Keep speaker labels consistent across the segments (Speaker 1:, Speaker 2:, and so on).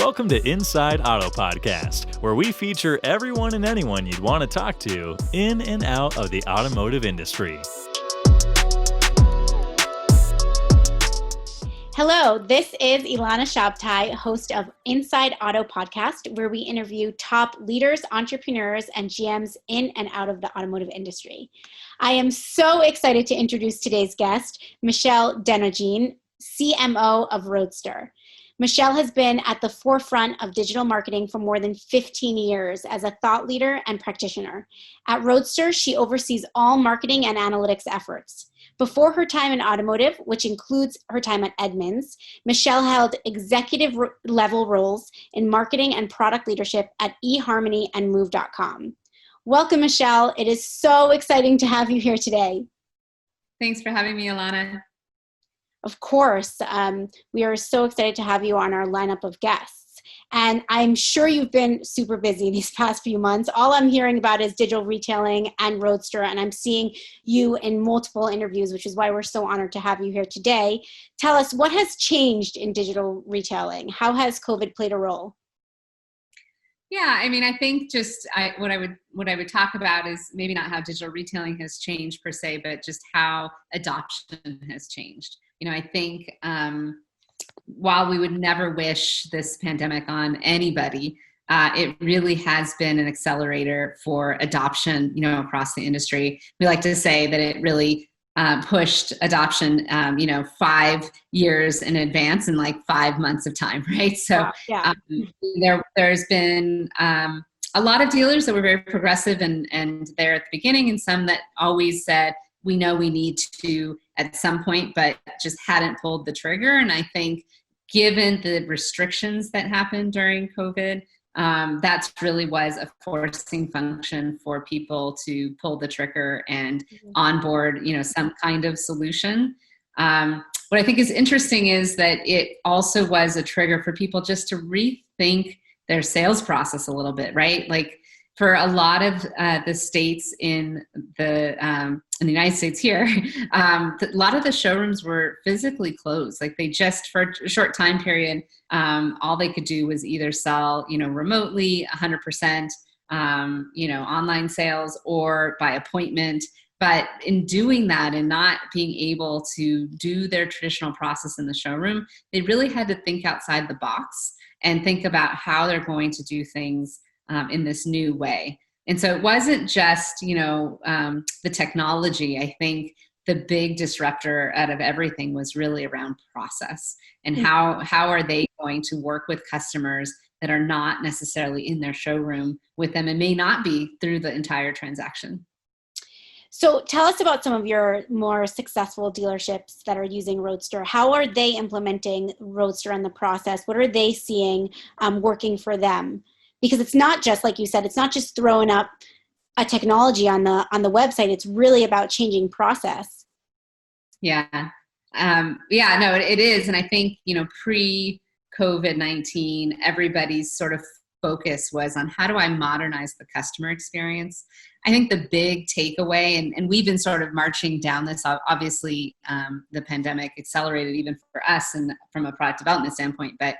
Speaker 1: Welcome to Inside Auto Podcast, where we feature everyone and anyone you'd want to talk to in and out of the automotive industry.
Speaker 2: Hello, this is Ilana Shabtai, host of Inside Auto Podcast, where we interview top leaders, entrepreneurs, and GMs in and out of the automotive industry. I am so excited to introduce today's guest, Michelle Denogean, CMO of Roadster. Michelle has been at the forefront of digital marketing for more than 15 years as a thought leader and practitioner. At Roadster, she oversees all marketing and analytics efforts. Before her time in automotive, which includes her time at Edmunds, Michelle held executive level roles in marketing and product leadership at eHarmony and Move.com. Welcome, Michelle. It is so exciting to have you here today.
Speaker 3: Thanks for having me, Ilana.
Speaker 2: Of course. We are so excited to have you on our lineup of guests. And I'm sure you've been super busy these past few months. All I'm hearing about is digital retailing and Roadster, and I'm seeing you in multiple interviews, which is why we're so honored to have you here today. Tell us, what has changed in digital retailing? How has COVID played a role?
Speaker 3: Yeah, I mean, I think what I would talk about is maybe not how digital retailing has changed per se, but just how adoption has changed. You know, I think while we would never wish this pandemic on anybody, it really has been an accelerator for adoption, you know, across the industry. We like to say that it really pushed adoption, 5 years in advance in like 5 months of time, right? So
Speaker 2: yeah.
Speaker 3: There's been a lot of dealers that were very progressive and there at the beginning, and some that always said, we know we need to at some point, but just hadn't pulled the trigger. And I think given the restrictions that happened during COVID, that really was a forcing function for people to pull the trigger and onboard, some kind of solution. What I think is interesting is that it also was a trigger for people just to rethink their sales process a little bit, right? Like for a lot of the states in the United States here, a lot of the showrooms were physically closed. Like they just, for a short time period, all they could do was either sell, remotely 100%, online sales or by appointment. But in doing that and not being able to do their traditional process in the showroom, they really had to think outside the box and think about how they're going to do things in this new way. And so it wasn't just, the technology. I think the big disruptor out of everything was really around process and how are they going to work with customers that are not necessarily in their showroom with them and may not be through the entire transaction.
Speaker 2: So tell us about some of your more successful dealerships that are using Roadster. How are they implementing Roadster in the process? What are they seeing working for them? Because it's not just, like you said, it's not just throwing up a technology on the website. It's really about changing process.
Speaker 3: Yeah. It is. And I think, pre-COVID-19, everybody's sort of focus was on how do I modernize the customer experience? I think the big takeaway, and we've been sort of marching down this, obviously the pandemic accelerated even for us and from a product development standpoint, but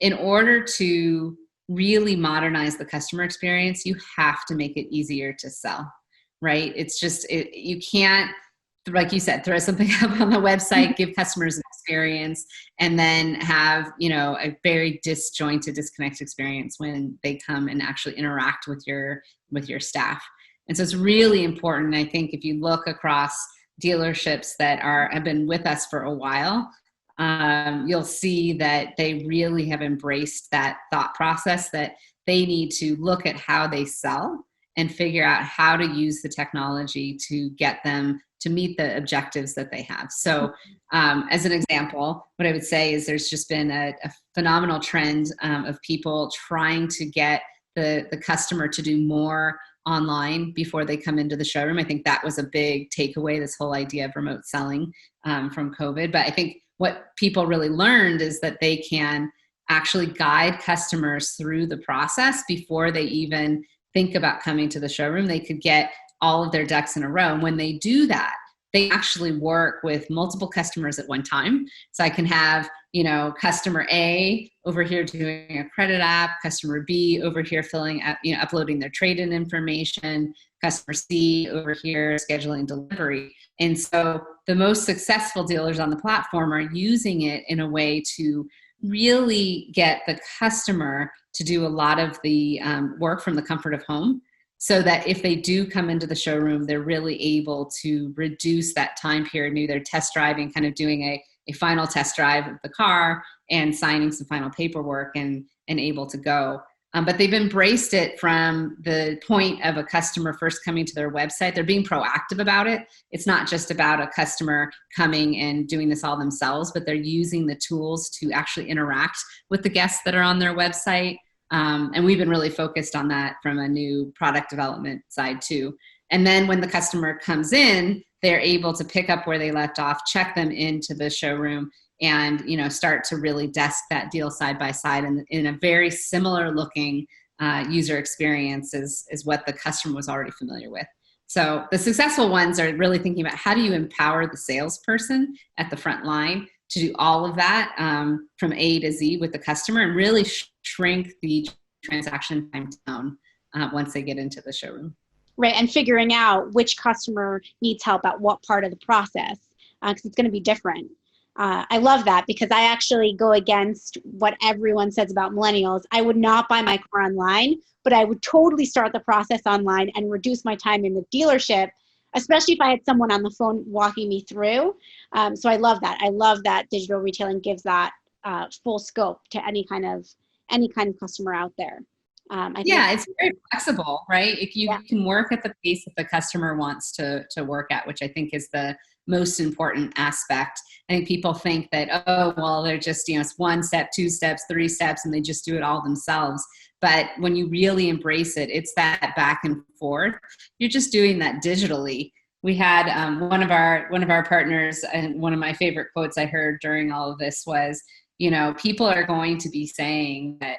Speaker 3: in order to really modernize the customer experience, you have to make it easier to sell, right? It's just, you can't, like you said, throw something up on the website, give customers an experience, and then have, a very disjointed, disconnected experience when they come and actually interact with your staff. And so it's really important. I think if you look across dealerships that have been with us for a while, you'll see that they really have embraced that thought process that they need to look at how they sell and figure out how to use the technology to get them to meet the objectives that they have. So as an example, what I would say is there's just been a phenomenal trend of people trying to get the customer to do more online before they come into the showroom. I think that was a big takeaway, this whole idea of remote selling from COVID. But I think what people really learned is that they can actually guide customers through the process before they even think about coming to the showroom. They could get all of their ducks in a row. And when they do that, they actually work with multiple customers at one time. So I can have customer A over here doing a credit app, customer B over here uploading their trade-in information, customer C over here scheduling delivery. And so the most successful dealers on the platform are using it in a way to really get the customer to do a lot of the work from the comfort of home, so that if they do come into the showroom, they're really able to reduce that time period. Maybe they're test driving, kind of doing a final test drive of the car and signing some final paperwork and able to go. But they've embraced it from the point of a customer first coming to their website. They're being proactive about it. It's not just about a customer coming and doing this all themselves, but they're using the tools to actually interact with the guests that are on their website. And we've been really focused on that from a new product development side too. And then when the customer comes in, they're able to pick up where they left off, check them into the showroom, and start to really desk that deal side by side in a very similar looking user experience as what the customer was already familiar with. So the successful ones are really thinking about how do you empower the salesperson at the front line to do all of that from A to Z with the customer, and really shrink the transaction time down once they get into the showroom.
Speaker 2: Right, and figuring out which customer needs help at what part of the process, because it's going to be different. I love that, because I actually go against what everyone says about millennials. I would not buy my car online, but I would totally start the process online and reduce my time in the dealership, especially if I had someone on the phone walking me through. So I love that. I love that digital retailing gives that full scope to any kind of customer out there.
Speaker 3: It's very flexible, right? If you can work at the pace that the customer wants to work at, which I think is the most important aspect. I think people think that, oh, well, they're just, it's 1 step, 2 steps, 3 steps, and they just do it all themselves. But when you really embrace it, it's that back and forth. You're just doing that digitally. We had one of our partners, and one of my favorite quotes I heard during all of this was, people are going to be saying that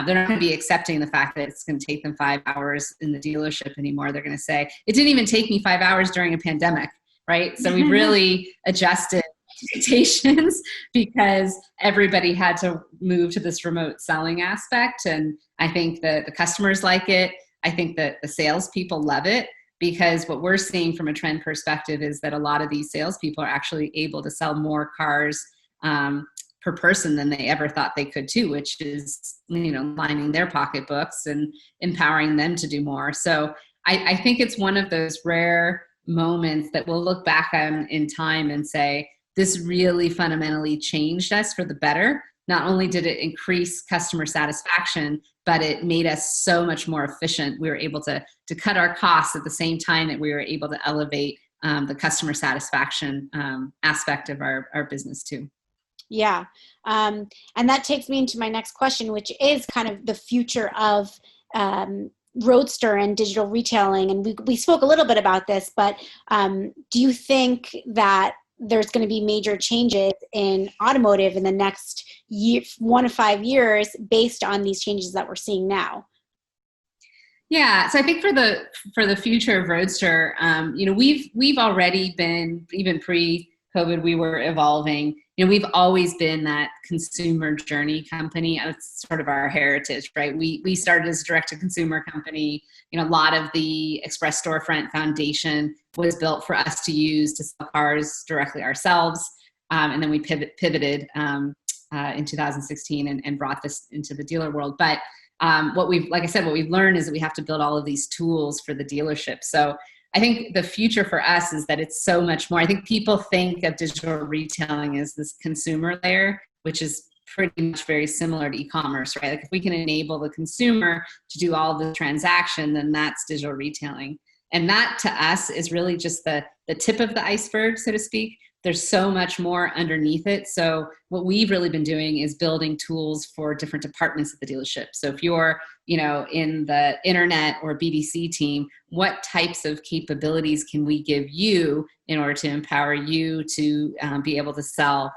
Speaker 3: they're not going to be accepting the fact that it's going to take them 5 hours in the dealership anymore. They're going to say, it didn't even take me 5 hours during a pandemic, right? So we really adjusted expectations because everybody had to move to this remote selling aspect. And I think that the customers like it. I think that the salespeople love it, because what we're seeing from a trend perspective is that a lot of these salespeople are actually able to sell more cars per person than they ever thought they could too, which is, lining their pocketbooks and empowering them to do more. So I think it's one of those rare moments that we'll look back on in time and say, this really fundamentally changed us for the better. Not only did it increase customer satisfaction, but it made us so much more efficient. We were able to cut our costs at the same time that we were able to elevate the customer satisfaction aspect of our business too.
Speaker 2: Yeah. And that takes me into my next question, which is kind of the future of Roadster and digital retailing. And we spoke a little bit about this, but do you think that there's going to be major changes in automotive in the next 1 to 5 years based on these changes that we're seeing now?
Speaker 3: Yeah, so I think for the future of Roadster, we've already been, even pre-COVID, we were evolving. We've always been that consumer journey company. It's sort of our heritage, right? We started as a direct-to-consumer company. A lot of the Express Storefront Foundation was built for us to use to sell cars directly ourselves. And then we pivoted in 2016 and brought this into the dealer world. But what we've learned is that we have to build all of these tools for the dealership. So I think the future for us is that it's so much more. I think people think of digital retailing as this consumer layer, which is pretty much very similar to e-commerce, right? Like if we can enable the consumer to do all the transaction, then that's digital retailing. And that to us is really just the tip of the iceberg, so to speak. There's so much more underneath it. So what we've really been doing is building tools for different departments at the dealership. So if you're, in the internet or BDC team, what types of capabilities can we give you in order to empower you to be able to sell,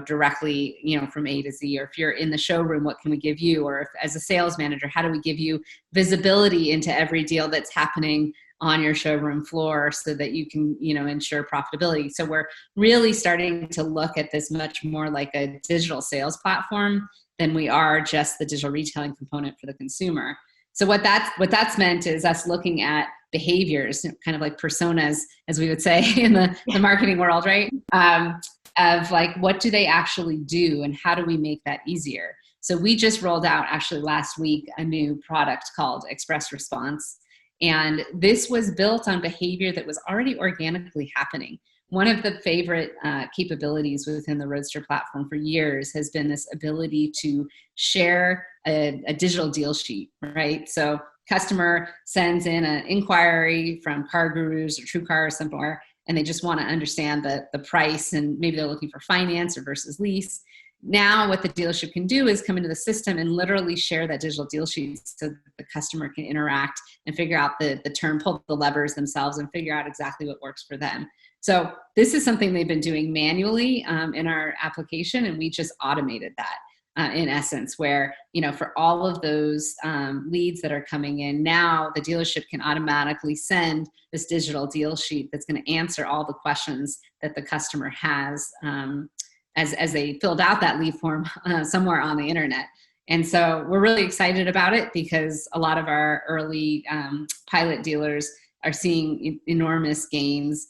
Speaker 3: directly, from A to Z? Or if you're in the showroom, what can we give you? Or if, as a sales manager, how do we give you visibility into every deal that's happening on your showroom floor so that you can, ensure profitability. So we're really starting to look at this much more like a digital sales platform than we are just the digital retailing component for the consumer. So what that's meant is us looking at behaviors, kind of like personas, as we would say in the marketing world, right? Of like, what do they actually do and how do we make that easier? So we just rolled out actually last week a new product called Express Response. And this was built on behavior that was already organically happening. One of the favorite capabilities within the Roadster platform for years has been this ability to share a digital deal sheet, right? So customer sends in an inquiry from Car Gurus or TrueCar or somewhere, and they just want to understand the price, and maybe they're looking for finance or versus lease. Now what the dealership can do is come into the system and literally share that digital deal sheet so that the customer can interact and figure out the term, pull the levers themselves and figure out exactly what works for them. So this is something they've been doing manually in our application, and we just automated that in essence, where, for all of those leads that are coming in, now the dealership can automatically send this digital deal sheet that's going to answer all the questions that the customer has as they filled out that lead form somewhere on the internet. And so we're really excited about it because a lot of our early pilot dealers are seeing enormous gains,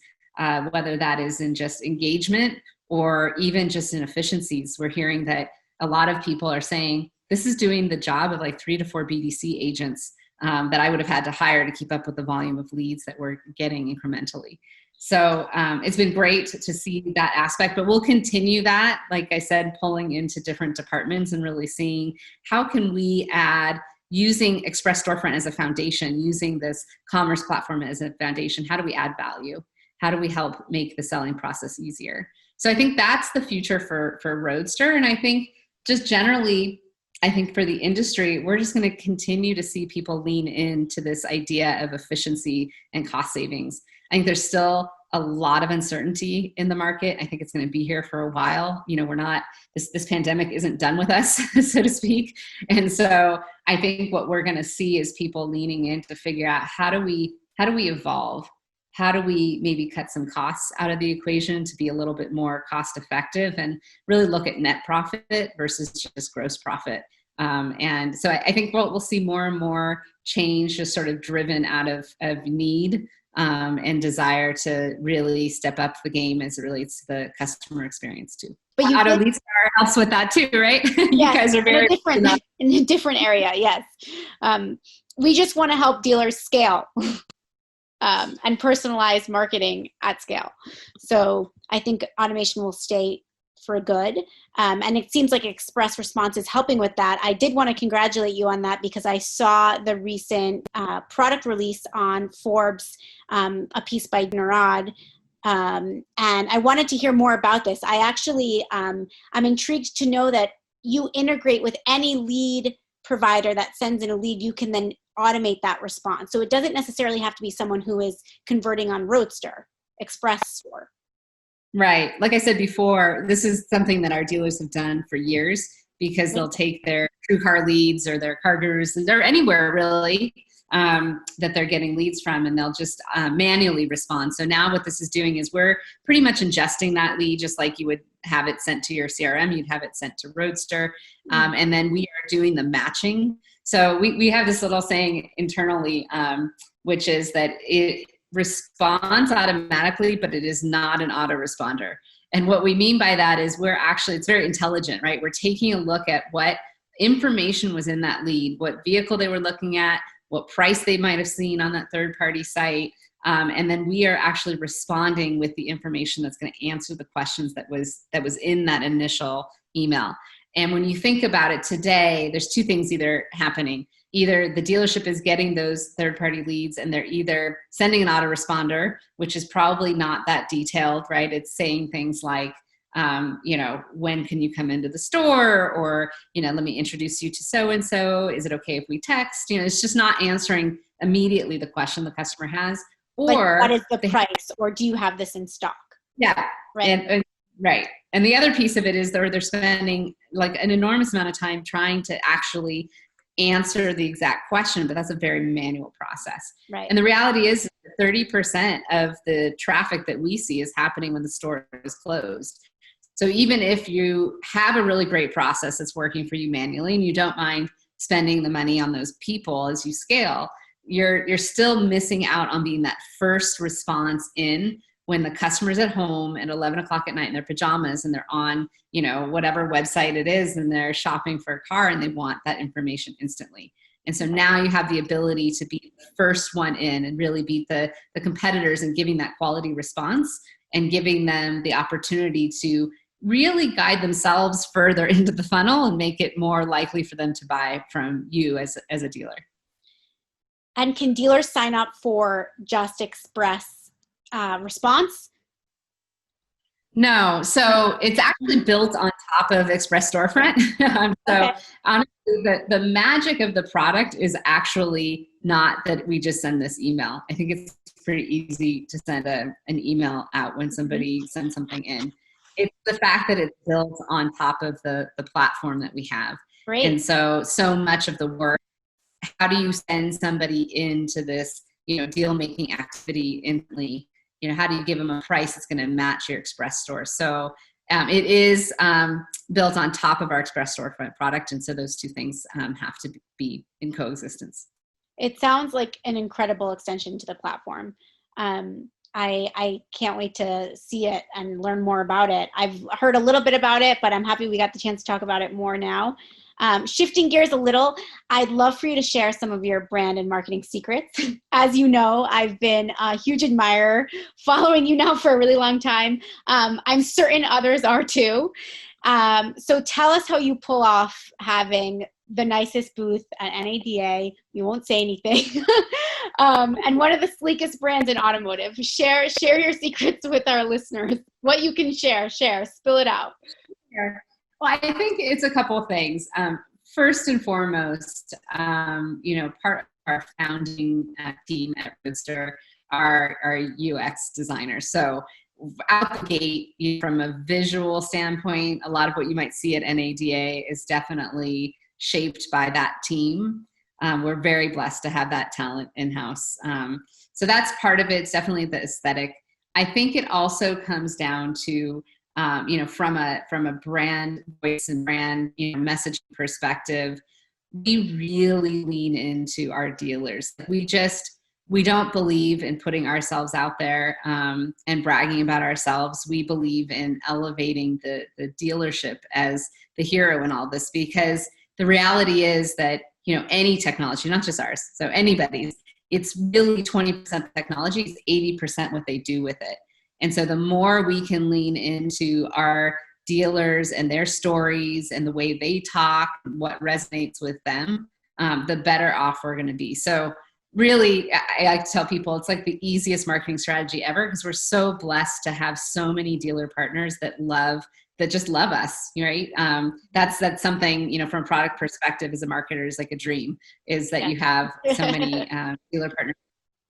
Speaker 3: whether that is in just engagement or even just in efficiencies. We're hearing that a lot of people are saying, this is doing the job of like 3 to 4 BDC agents that I would have had to hire to keep up with the volume of leads that we're getting incrementally. So it's been great to see that aspect, but we'll continue that, like I said, pulling into different departments and really seeing how can we add, using Express Storefront as a foundation, using this commerce platform as a foundation, how do we add value? How do we help make the selling process easier? So I think that's the future for Roadster. And I think just generally, I think for the industry, we're just going to continue to see people lean into this idea of efficiency and cost savings. I think there's still a lot of uncertainty in the market. I think it's going to be here for a while. We're not, this pandemic isn't done with us, so to speak. And so I think what we're going to see is people leaning in to figure out how do we evolve? How do we maybe cut some costs out of the equation to be a little bit more cost effective and really look at net profit versus just gross profit? And so I think we'll see more and more change just sort of driven out of need and desire to really step up the game as it relates to the customer experience too. But Auto Lead Star helps with that too, right?
Speaker 2: Yes,
Speaker 3: you guys are very
Speaker 2: in a different area. Yes. We just want to help dealers scale and personalize marketing at scale. So I think automation will stay for good. And it seems like Express Response is helping with that. I did want to congratulate you on that because I saw the recent product release on Forbes, a piece by Narad. And I wanted to hear more about this. I actually, I'm intrigued to know that you integrate with any lead provider that sends in a lead. You can then automate that response. So it doesn't necessarily have to be someone who is converting on Roadster, Express Store.
Speaker 3: Right. Like I said before, this is something that our dealers have done for years because they'll take their TrueCar leads or their Car Gurus, or anywhere really that they're getting leads from, and they'll just manually respond. So now what this is doing is we're pretty much ingesting that lead just like you would have it sent to your CRM, you'd have it sent to Roadster, and then we are doing the matching. So we have this little saying internally, which is that it responds automatically, but it is not an autoresponder. And what we mean by that is it's very intelligent, right? We're taking a look at what information was in that lead, what vehicle they were looking at, what price they might have seen on that third-party site. And then we are actually responding with the information that's going to answer the questions that was in that initial email. And when you think about it today, there's two things either happening. Either the dealership is getting those third-party leads and they're either sending an autoresponder, which is probably not that detailed, right? It's saying things like, when can you come into the store? Or, let me introduce you to so-and-so. Is it okay if we text? It's just not answering immediately the question the customer has. Or
Speaker 2: like, what is the price? Or do you have this in stock?
Speaker 3: Yeah.
Speaker 2: Right.
Speaker 3: Right. And the other piece of it is they're spending like an enormous amount of time trying to actually answer the exact question, but that's a very manual process.
Speaker 2: Right.
Speaker 3: And the reality is 30% of the traffic that we see is happening when the store is closed. So even if you have a really great process that's working for you manually and you don't mind spending the money on those people as you scale, you're still missing out on being that first response in when the customer's at home at 11 o'clock at night in their pajamas and they're on, whatever website it is and they're shopping for a car and they want that information instantly. And so now you have the ability to be the first one in and really beat the competitors and giving that quality response and giving them the opportunity to really guide themselves further into the funnel and make it more likely for them to buy from you as a dealer.
Speaker 2: And can dealers sign up for just express response?
Speaker 3: No, so it's actually built on top of Express Storefront. So honestly, the magic of the product is actually not that we just send this email. I think it's pretty easy to send an email out when somebody sends something in. It's the fact that it's built on top of the platform that we have.
Speaker 2: Great.
Speaker 3: And so much of the work, how do you send somebody into this, deal-making activity instantly? How do you give them a price that's going to match your Express store? So it is built on top of our Express Storefront product. And so those two things have to be in coexistence.
Speaker 2: It sounds like an incredible extension to the platform. I can't wait to see it and learn more about it. I've heard a little bit about it, but I'm happy we got the chance to talk about it more now. Shifting gears a little, I'd love for you to share some of your brand and marketing secrets. As you know, I've been a huge admirer, following you now for a really long time. I'm certain others are too. So tell us how you pull off having the nicest booth at NADA. We won't say anything. And one of the sleekest brands in automotive. Share your secrets with our listeners. What you can share, spill it out.
Speaker 3: Sure. Well, I think it's a couple of things. First and foremost, part of our founding team at Roadster are UX designers. So out the gate, from a visual standpoint, a lot of what you might see at NADA is definitely shaped by that team. We're very blessed to have that talent in-house. So that's part of it. It's definitely the aesthetic. I think it also comes down to from a brand voice and brand messaging perspective, we really lean into our dealers. We don't believe in putting ourselves out there and bragging about ourselves. We believe in elevating the dealership as the hero in all this, because the reality is that any technology, not just ours, so anybody's, it's really 20% technology, it's 80% what they do with it. And so the more we can lean into our dealers and their stories and the way they talk, what resonates with them, the better off we're going to be. So really, I like to tell people it's like the easiest marketing strategy ever, because we're so blessed to have so many dealer partners that just love us, right? That's something, from a product perspective as a marketer is like a dream, is that you have so many dealer partners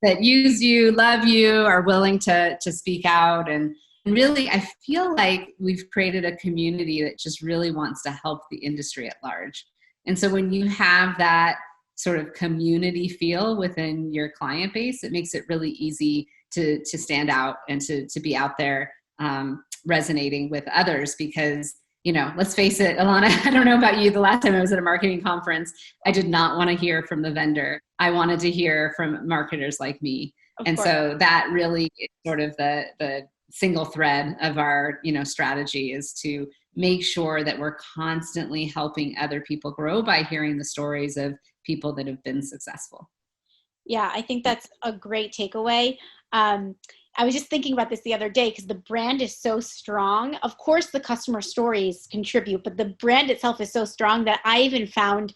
Speaker 3: that use you, love you, are willing to speak out. And really, I feel like we've created a community that just really wants to help the industry at large. And so when you have that sort of community feel within your client base, it makes it really easy to stand out and to be out there resonating with others. Because, let's face it, Ilana, I don't know about you, the last time I was at a marketing conference, I did not want to hear from the vendor. I wanted to hear from marketers like me. And so that really is sort of the single thread of our, strategy, is to make sure that we're constantly helping other people grow by hearing the stories of people that have been successful.
Speaker 2: Yeah, I think that's a great takeaway. I was just thinking about this the other day, because the brand is so strong. Of course, the customer stories contribute, but the brand itself is so strong that I even found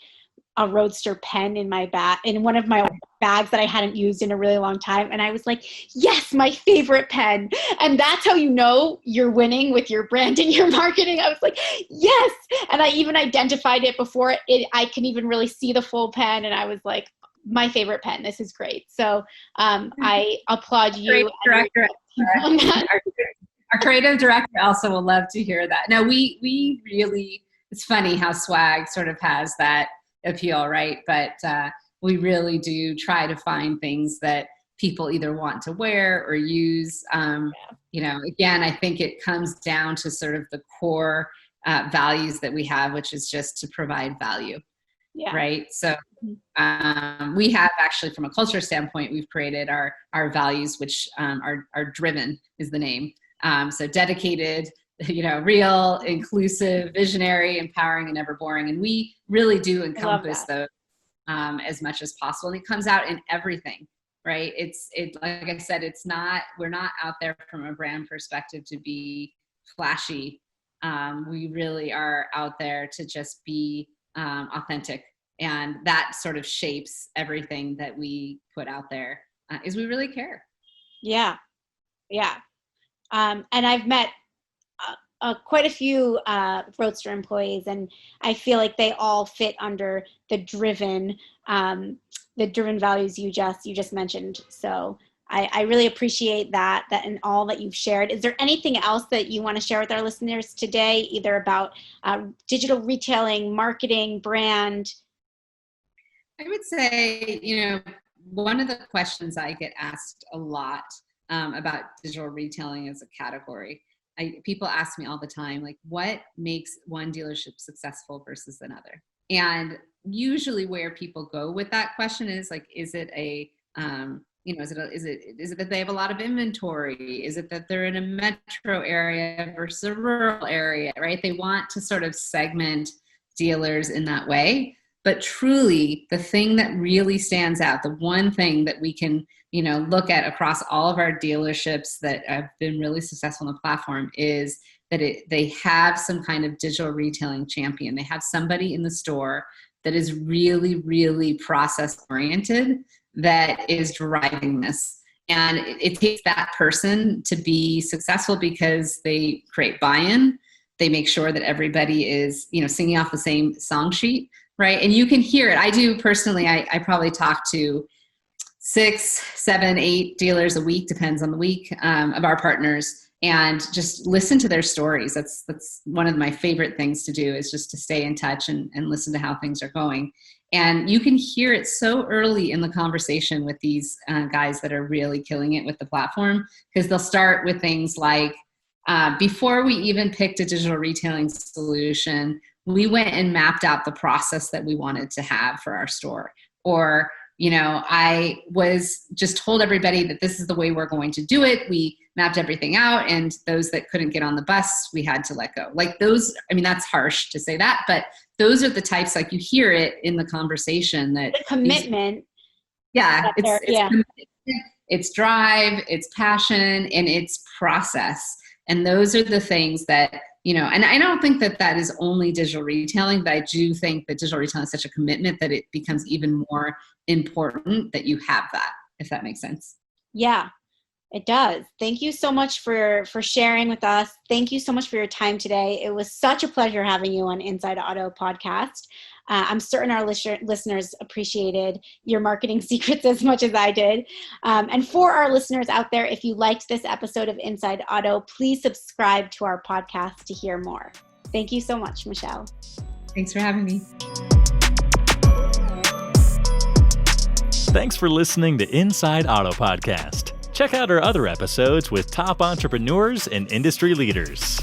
Speaker 2: a Roadster pen in my in one of my bags that I hadn't used in a really long time. And I was like, yes, my favorite pen. And that's how you know you're winning with your brand and your marketing. I was like, yes. And I even identified it before I can even really see the full pen. And I was like, my favorite pen. This is great. So I applaud you.
Speaker 3: Director, our creative director also will love to hear that. Now we really, it's funny how Swag sort of has that appeal, right? But we really do try to find things that people either want to wear or use. Again, I think it comes down to sort of the core values that we have, which is just to provide value. Yeah. Right. So we have actually, from a culture standpoint, we've created our values, which are driven is the name. So dedicated, real, inclusive, visionary, empowering, and never boring. And we really do encompass those as much as possible. And it comes out in everything, right? It's like I said, we're not out there from a brand perspective to be flashy. We really are out there to just be authentic. And that sort of shapes everything that we put out there, is we really care.
Speaker 2: Yeah. Yeah. And I've met quite a few Roadster employees, and I feel like they all fit under the driven values you just mentioned. So I really appreciate that and all that you've shared. Is there anything else that you want to share with our listeners today, either about digital retailing, marketing, brand?
Speaker 3: I would say, one of the questions I get asked a lot about digital retailing as a category, people ask me all the time, like, what makes one dealership successful versus another? And usually where people go with that question is like, is it is it that they have a lot of inventory? Is it that they're in a metro area versus a rural area, right? They want to sort of segment dealers in that way. But truly, the thing that really stands out, the one thing that we can, look at across all of our dealerships that have been really successful on the platform is that they have some kind of digital retailing champion. They have somebody in the store that is really, really process oriented that is driving this. And it takes that person to be successful because they create buy-in. They make sure that everybody is, singing off the same song sheet. Right. And you can hear it. I do personally, I probably talk to 6, 7, 8 dealers a week, depends on the week, of our partners, and just listen to their stories. That's one of my favorite things to do, is just to stay in touch and listen to how things are going. And you can hear it so early in the conversation with these guys that are really killing it with the platform, because they'll start with things like, before we even picked a digital retailing solution, we went and mapped out the process that we wanted to have for our store. Or, I was just told everybody that this is the way we're going to do it. We mapped everything out, and those that couldn't get on the bus, we had to let go. Like those, that's harsh to say that, but those are the types, like you hear it in the conversation, that
Speaker 2: the commitment.
Speaker 3: It's drive, it's passion, and it's process. And those are the things that, and I don't think that is only digital retailing, but I do think that digital retailing is such a commitment that it becomes even more important that you have that, if that makes sense.
Speaker 2: Yeah, it does. Thank you so much for sharing with us. Thank you so much for your time today. It was such a pleasure having you on Inside Auto podcast. I'm certain our listeners appreciated your marketing secrets as much as I did. And for our listeners out there, if you liked this episode of Inside Auto, please subscribe to our podcast to hear more. Thank you so much, Michelle.
Speaker 3: Thanks for having me.
Speaker 1: Thanks for listening to Inside Auto Podcast. Check out our other episodes with top entrepreneurs and industry leaders.